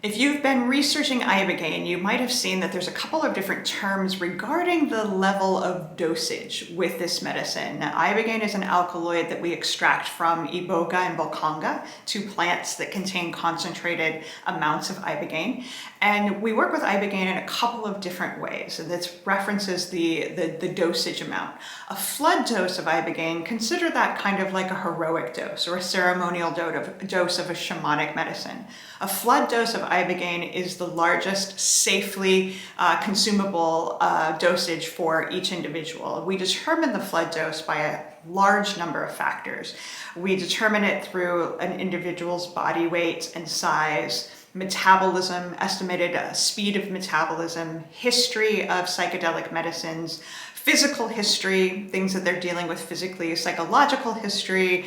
If you've been researching Ibogaine, you might have seen that there's a couple of different terms regarding the level of dosage with this medicine. Now, Ibogaine is an alkaloid that we extract from Iboga and Bokanga, two plants that contain concentrated amounts of Ibogaine. And we work with Ibogaine in a couple of different ways, and this references the dosage amount. A flood dose of Ibogaine, consider that kind of like a heroic dose or a ceremonial dose of a shamanic medicine. A flood dose of Ibogaine is the largest safely consumable dosage for each individual. We determine the flood dose by a large number of factors. We determine it through an individual's body weight and size, metabolism, estimated speed of metabolism, history of psychedelic medicines, physical history, things that they're dealing with physically, psychological history.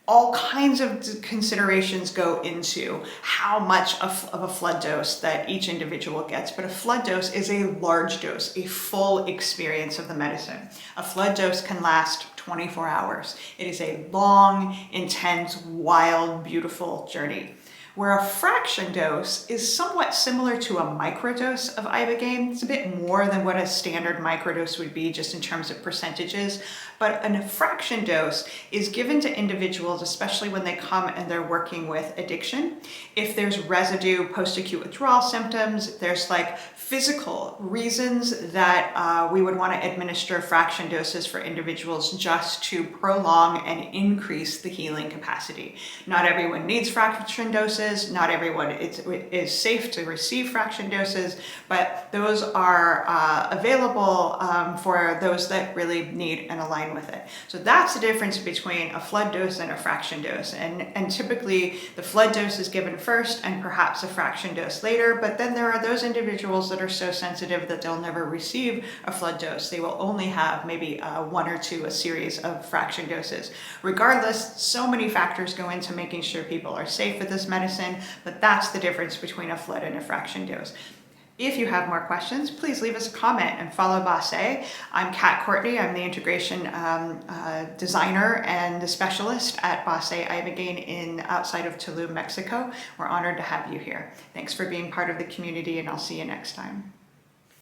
All kinds of considerations go into how much of a flood dose that each individual gets. But a flood dose is a large dose, a full experience of the medicine. A flood dose can last 24 hours. It is a long, intense, wild, beautiful journey. Where a fraction dose is somewhat similar to a microdose of Ibogaine. It's a bit more than what a standard microdose would be just in terms of percentages, but a fraction dose is given to individuals, especially when they come and they're working with addiction. If there's residue post-acute withdrawal symptoms, there's like physical reasons that we would want to administer fraction doses for individuals just to prolong and increase the healing capacity. Not everyone needs fraction doses. Not everyone is safe to receive fraction doses, but those are available for those that really need and align with it. So that's the difference between a flood dose and a fraction dose. And typically the flood dose is given first and perhaps a fraction dose later, but then there are those individuals that are so sensitive that they'll never receive a flood dose. They will only have maybe one or two, a series of fraction doses. Regardless, so many factors go into making sure people are safe with this medicine, but that's the difference between a flood and a fraction dose. If you have more questions, please leave us a comment and follow Basse. I'm Kat Courtney. I'm the integration designer and the specialist at Basse Ibogaine outside of Tulum, Mexico. We're honored to have you here. Thanks for being part of the community, and I'll see you next time.